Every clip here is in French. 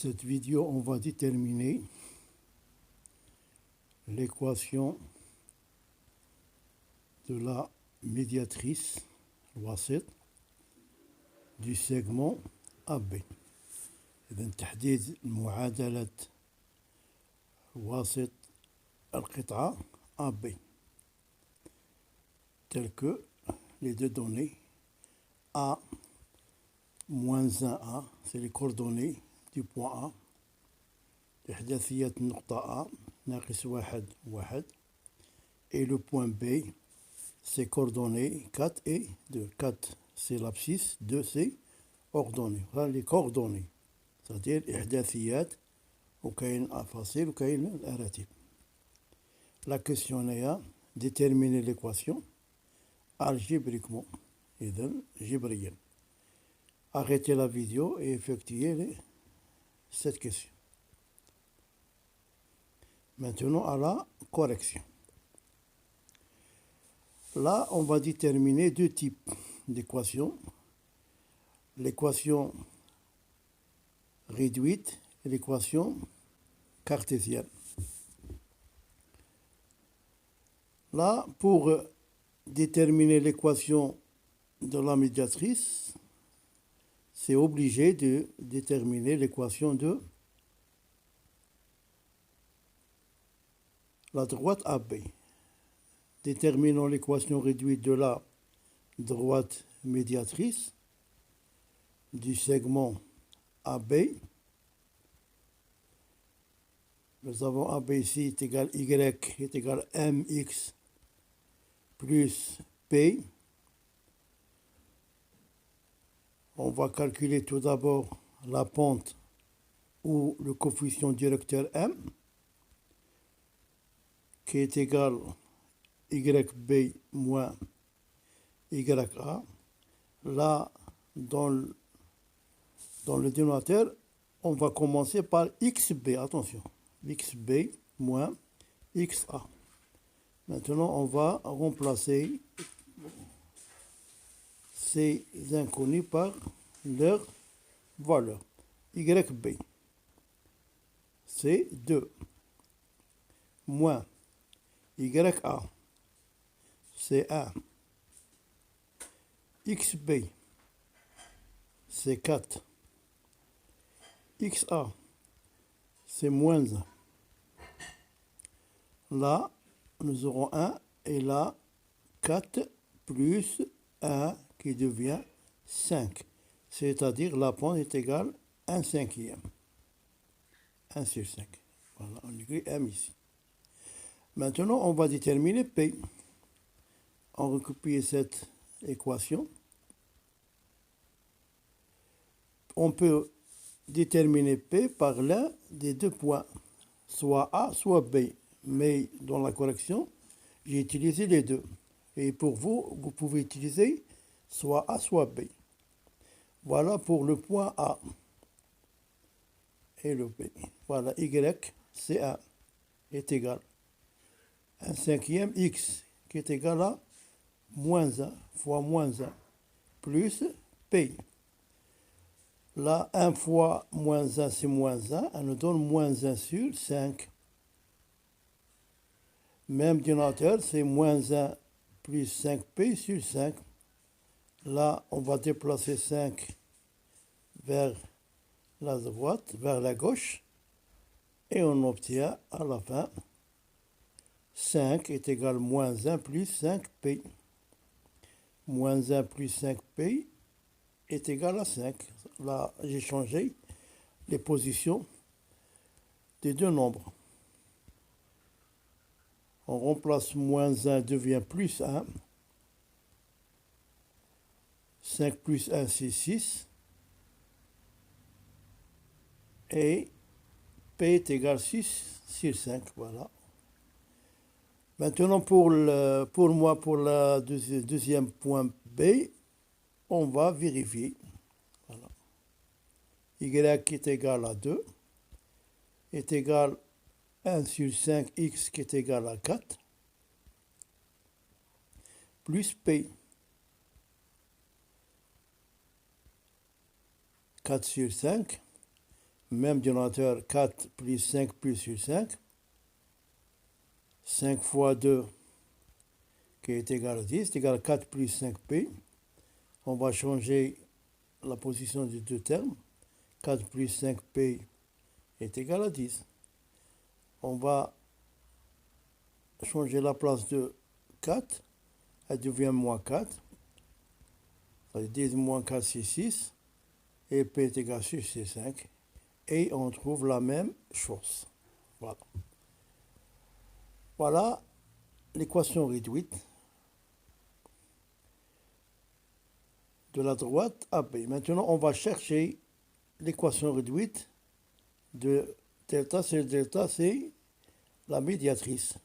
cette vidéo, on va déterminer l'équation de la médiatrice الوسيط du segment AB. إذن تحديد معادلة واسط القطعة AB telles que les deux données A moins 1A, c'est les coordonnées du point A. إحداثية النقطة A ناقص 1 1 et le point B, c'est coordonnées 4 et 2. 4 c'est l'abscisse, 2 c'est ordonnées. Voilà les coordonnées, c'est-à-dire إحداثيات وكاين فاصل وكاين الأراتب. La question est à déterminer l'équation algébriquement. إذن جبريا. Arrêtez la vidéo et effectuez cette question. Maintenant à la correction. Là, on va déterminer deux types d'équations. L'équation réduite et l'équation cartésienne. Là, pour déterminer l'équation de la médiatrice, c'est obligé de déterminer l'équation de la droite AB. Déterminons l'équation réduite de la droite médiatrice du segment AB. Nous avons AB ici est égal Y est égal MX plus P. On va calculer tout d'abord la pente ou le coefficient directeur M qui est égal YB moins YA. Là, dans le dénominateur, on va commencer par XB. Attention, XB moins XA. Maintenant, on va remplacer ces inconnus par leur valeur. YB, c'est 2. Moins YA, c'est 1. XB, c'est 4. XA, c'est moins 1. Là, nous aurons 1 et là, 4 plus 1 qui devient 5. C'est-à-dire la pente est égale à 1/5. 1 sur 5. Voilà, on écrit M ici. Maintenant, on va déterminer P. On recopie cette équation. On peut déterminer P par l'un des deux points, soit A, soit B. Mais dans la correction, j'ai utilisé les deux. Et pour vous, vous pouvez utiliser soit A, soit B. Voilà pour le point A et le B. Voilà, Y, c'est 1, est égal à 1/5 X, qui est égal à moins 1 fois moins 1, plus P. Là, 1 fois moins 1, c'est moins 1. Elle nous donne moins 1 sur 5. Même dénominateur, c'est moins 1 plus 5P sur 5. Là, on va déplacer 5 vers la droite, vers la gauche. Et on obtient à la fin 5 est égal à moins 1 plus 5P. Moins 1 plus 5P est égal à 5. Là, j'ai changé les positions des deux nombres. On remplace moins 1 devient plus 1. 5 plus 1, c'est 6. Et P est égal à 6 sur 5. Voilà. Maintenant, pour le deuxième point B, on va vérifier. Voilà. Y est égal à 2 est égal à 1 sur 5x qui est égal à 4 plus P. 4 sur 5 même dénominateur 4 plus 5 plus sur 5. 5 fois 2 qui est égal à 10, est égal à 4 plus 5p. On va changer la position des deux termes. 4 plus 5p est égal à 10. On va changer la place de 4. Elle devient moins 4. 10 moins 4, c'est 6. Et p est égal à 6, c'est 5. Et on trouve la même chose. Voilà. Voilà l'équation réduite de la droite à B. Maintenant, on va chercher l'équation réduite de delta. Delta, c'est la médiatrice.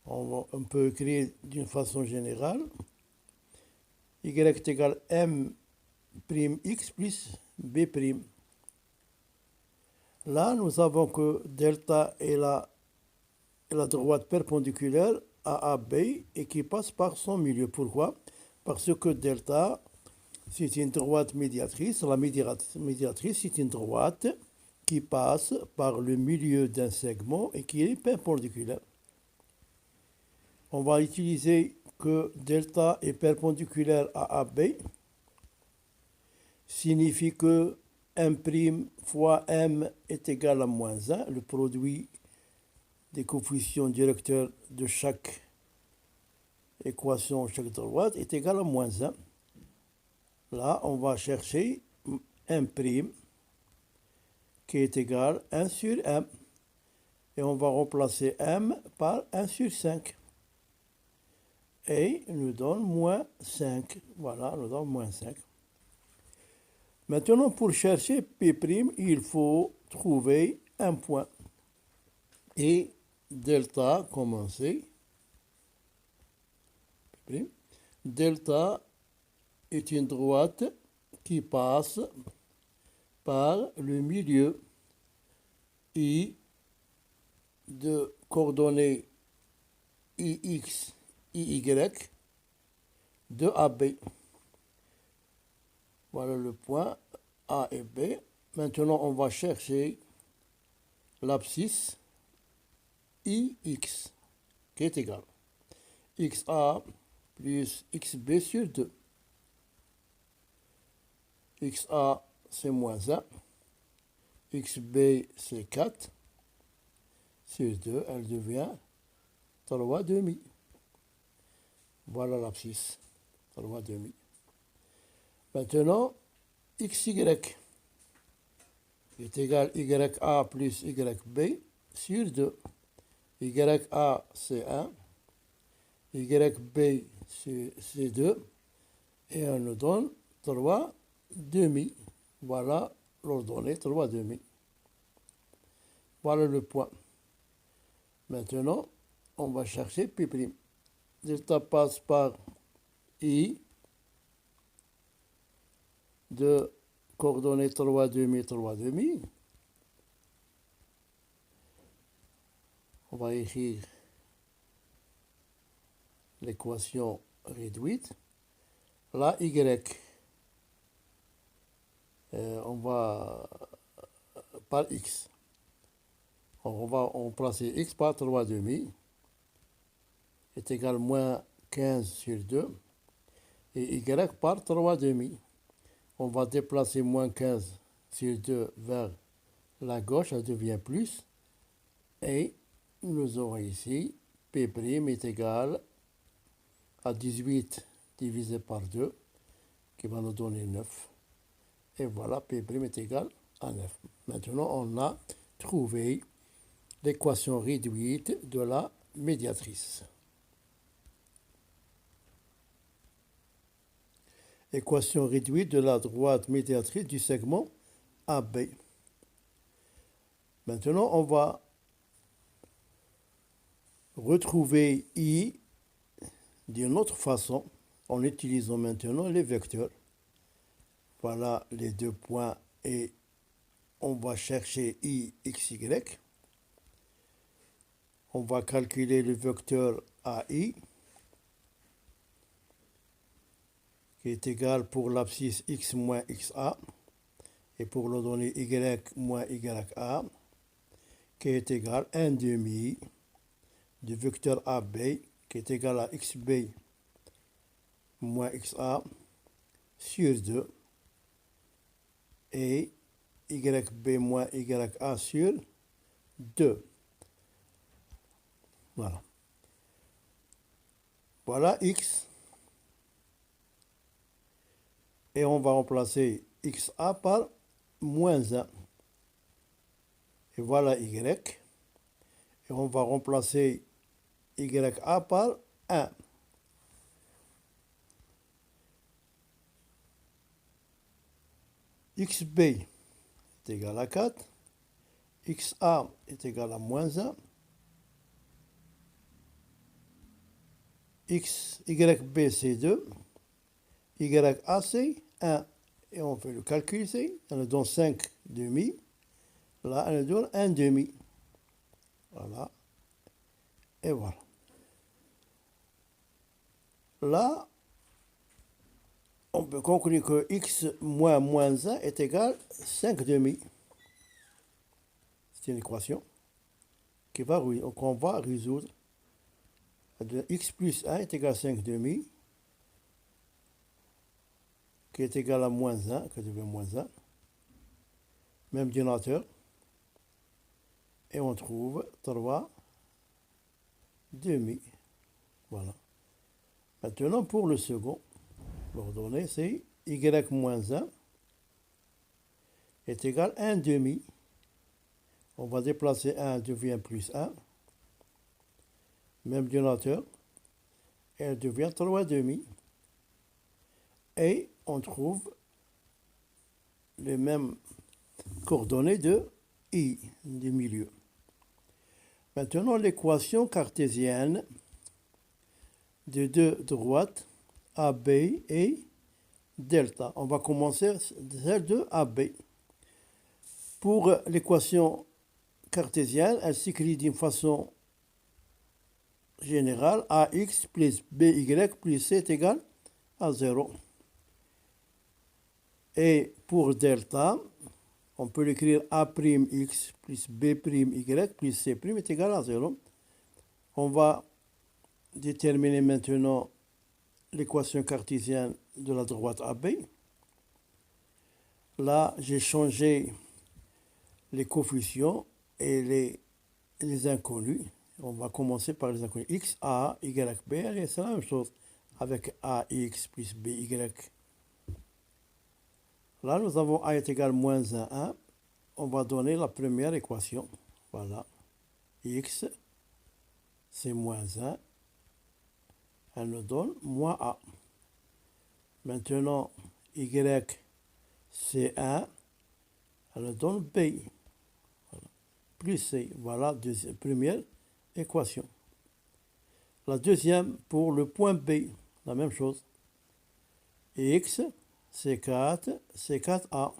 On peut écrire d'une façon générale. Y est égal à m' x plus b'. Là, nous avons que delta est la droite perpendiculaire à AB et qui passe par son milieu. Pourquoi? Parce que delta, c'est une droite médiatrice. La médiatrice, c'est une droite qui passe par le milieu d'un segment et qui est perpendiculaire. On va utiliser que delta est perpendiculaire à AB, signifie que m' fois m est égal à moins 1, le produit des coefficients directeurs de chaque équation, chaque droite, est égal à moins 1. Là, on va chercher m' qui est égal à 1 sur m. Et on va remplacer m par 1 sur 5. Et nous donne moins 5. Voilà, nous donne moins 5. Maintenant, pour chercher P', il faut trouver un point. Et delta, commencer. Delta est une droite qui passe par le milieu I de coordonnées IX, IY de AB. Voilà le point A et B. Maintenant, on va chercher l'abscisse IX qui est égal à XA plus XB sur 2. XA, c'est moins 1. XB, c'est 4. Sur 2, elle devient 3 demi. Voilà l'abscisse, 3 demi. Maintenant, XY est égal à YA plus YB sur 2. YA, c'est 1. YB, c'est 2. Et on nous donne 3 demi. Voilà l'ordonnée 3 demi. Voilà le point. Maintenant, on va chercher P'. Delta passe par I de coordonnées 3 demi, 3 demi. On va écrire l'équation réduite. La Y, on va par X. On va remplacer X par 3 demi est égal à moins 15 sur 2 et Y par 3 demi. On va déplacer moins 15 sur 2 vers la gauche, ça devient plus. Et nous aurons ici P' est égal à 18 divisé par 2, qui va nous donner 9. Et voilà, P' est égal à 9. Maintenant, on a trouvé l'équation réduite de la médiatrice. Équation réduite de la droite médiatrice du segment AB. Maintenant, on va retrouver I d'une autre façon en utilisant maintenant les vecteurs. Voilà les deux points et on va chercher I, X, Y. On va calculer le vecteur AI. qui est égal pour l'abscisse x moins xa, et pour le donné y moins ya, qui est égal à 1 demi du vecteur AB, qui est égal à xb moins xa sur 2, et yb moins ya sur 2. Voilà. Voilà x. Et on va remplacer xa par moins 1. Et voilà y. Et on va remplacer ya par 1. xb est égal à 4. xa est égal à moins 1. yb c'est 2. Ya c'est 1. Et on fait le calcul ici. On nous donne 5 demi. Là, on nous donne 1 demi. Voilà. Et voilà. Là, on peut conclure que x moins moins 1 est égal à 5 demi. C'est une équation qu'on va résoudre. X plus 1 est égal à 5 demi, qui est égal à moins 1, que devient moins 1. Même dénominateur. Et on trouve 3 demi. Voilà. Maintenant, pour le second, l'ordonnée, c'est y moins 1 est égal à 1 demi. On va déplacer 1, devient plus 1. Même dénominateur. Et elle devient 3 demi. Et on trouve les mêmes coordonnées de I, du milieu. Maintenant, l'équation cartésienne de deux droites, AB et delta. On va commencer celle de AB. Pour l'équation cartésienne, elle s'écrit d'une façon générale, AX plus BY plus C est égal à 0. Et pour delta, on peut l'écrire A'X plus B'Y plus C' est égal à 0. On va déterminer maintenant l'équation cartésienne de la droite AB. Là, j'ai changé les coefficients et les inconnus. On va commencer par les inconnus. X, A, Y, B, c'est la même chose avec AX plus BY. Là, nous avons A est égal à moins 1. On va donner la première équation. Voilà. X, c'est moins 1. Elle nous donne moins A. Maintenant, Y, c'est 1. Elle nous donne B. Voilà. Plus C. Voilà la première équation. La deuxième, pour le point B, la même chose. X, c'est 4, c'est 4A.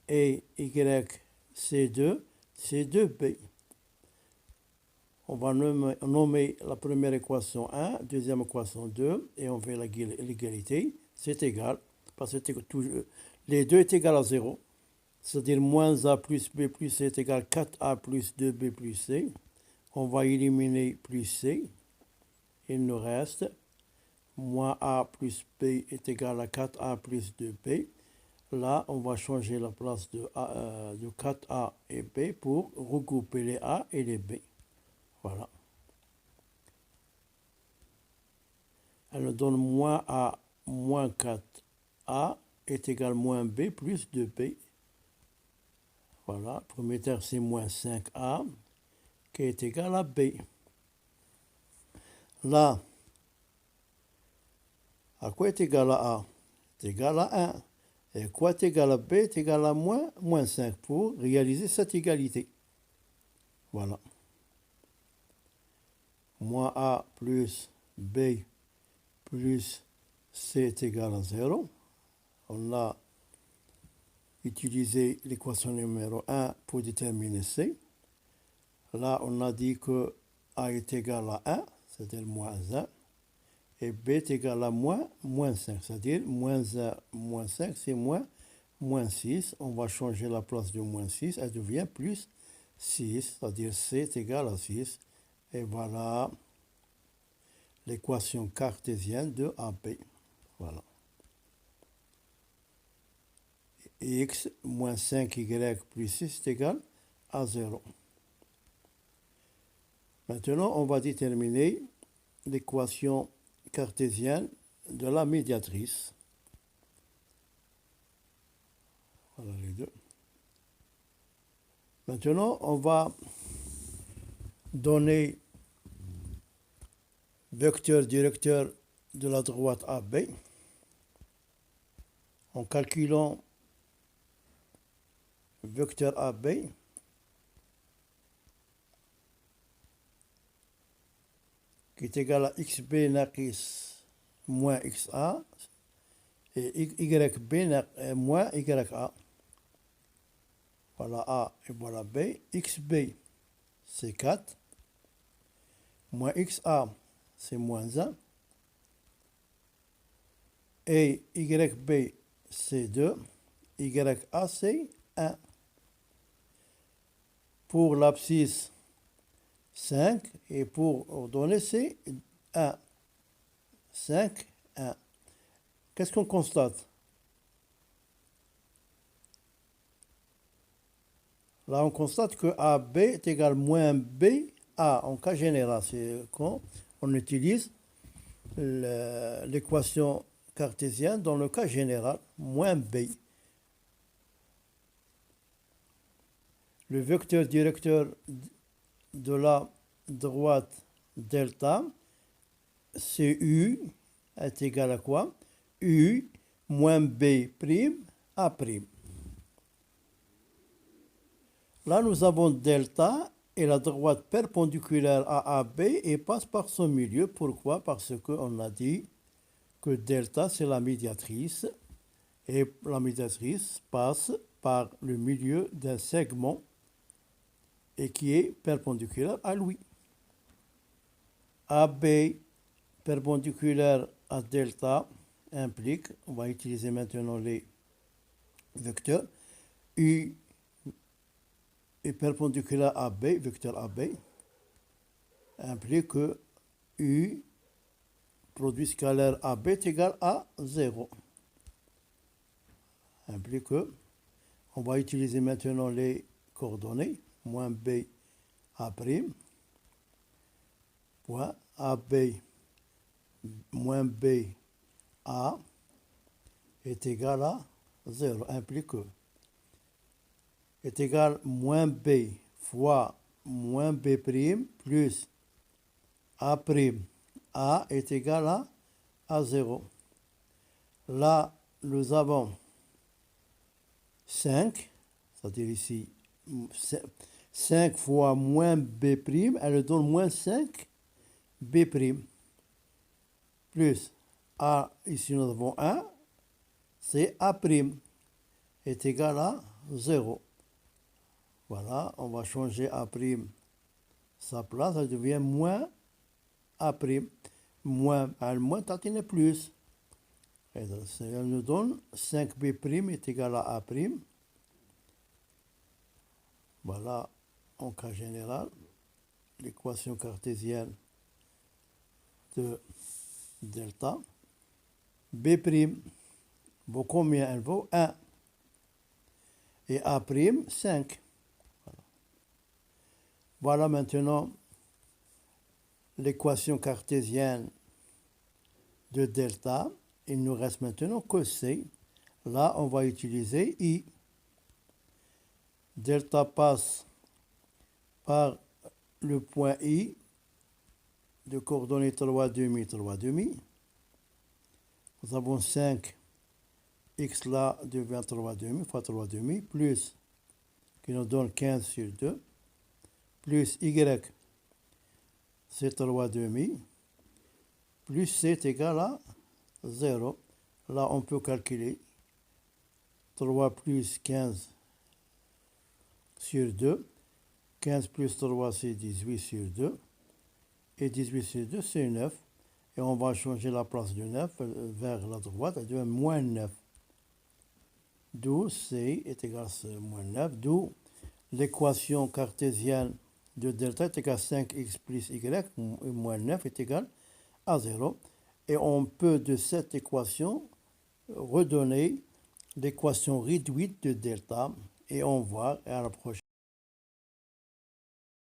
Et Y, c'est 2, c'est 2B. On va nommer la première équation 1, deuxième équation 2, et on fait l'égalité. C'est égal, parce que les deux est égal à 0. C'est-à-dire moins A plus B plus C est égal à 4A plus 2B plus C. On va éliminer plus C. Il nous reste moins A plus B est égal à 4A plus 2B. Là, on va changer la place de 4A et B pour regrouper les A et les B. Voilà. Elle nous donne moins A moins 4A est égal à moins B plus 2B. Voilà. Premier terme, c'est moins 5A qui est égal à B. Là, à quoi est égal à A? C'est égal à 1. Et quoi est égal à B est égal à moins 5 pour réaliser cette égalité. Voilà. Moins A plus B plus C est égal à 0. On a utilisé l'équation numéro 1 pour déterminer C. Là, on a dit que A est égal à 1, c'est-à-dire moins 1. et b est égal à moins 5, c'est-à-dire moins 1, moins 5, c'est moins 6. On va changer la place de moins 6, elle devient plus 6, c'est-à-dire c est égal à 6. Et voilà l'équation cartésienne de AB. Voilà. X moins 5y plus 6 est égal à 0. Maintenant, on va déterminer l'équation cartésienne de la médiatrice. Voilà les deux. Maintenant, on va donner vecteur directeur de la droite AB en calculant vecteur AB qui est égal à xb naquis moins xa et yb moins ya. Voilà A et voilà B. XB, c'est 4. Moins XA, c'est moins 1. Et YB, c'est 2. YA, c'est 1. Pour l'abscisse, 5. Et pour ordonner, c'est 1. 5, 1. Qu'est-ce qu'on constate? Là, on constate que AB est égal à moins BA en cas général. C'est quand on utilise l'équation cartésienne dans le cas général, moins B. Le vecteur directeur de la droite delta, c'est U, est égal à quoi? U moins B prime A prime. Là, nous avons delta et la droite perpendiculaire à AB et passe par son milieu. Pourquoi? Parce qu'on a dit que delta, c'est la médiatrice et la médiatrice passe par le milieu d'un segment et qui est perpendiculaire à lui. AB perpendiculaire à delta implique, on va utiliser maintenant les vecteurs, U est perpendiculaire à B, vecteur AB, implique que U, produit scalaire AB est égal à 0. Implique que, on va utiliser maintenant les coordonnées, moins B A', point AB moins B A est égal à 0, implique que est égal moins B fois moins B' plus A'. A est égal à 0. Là, nous avons 5, c'est-à-dire ici 5 fois moins B', elle donne moins 5 B'. Plus A, ici nous avons 1, c'est A' est égal à 0. Voilà, on va changer A' sa place, ça devient moins A'. Moins, moins, tatine plus. Et donc, elle nous donne 5B' est égal à A'. Voilà, en cas général, l'équation cartésienne de delta. B', vaut combien? Elle vaut 1. Et A', 5. Voilà maintenant l'équation cartésienne de delta. Il nous reste maintenant que C. Là, on va utiliser I. Delta passe par le point I de coordonnées 3,5, 3,5. Nous avons 5. X là devient 3,5 fois 3,5 plus, qui nous donne 15 sur 2, plus Y, c'est 3,5, plus C est égal à 0. Là, on peut calculer 3 plus 15 sur 2. 15 plus 3, c'est 18 sur 2. Et 18 sur 2, c'est 9. et on va changer la place du 9 vers la droite, ça devient moins 9. D'où C est égal à moins 9, d'où l'équation cartésienne de delta est égal à 5x plus y, et moins 9 est égal à 0. Et on peut de cette équation redonner l'équation réduite de delta, et on voit à la prochaine.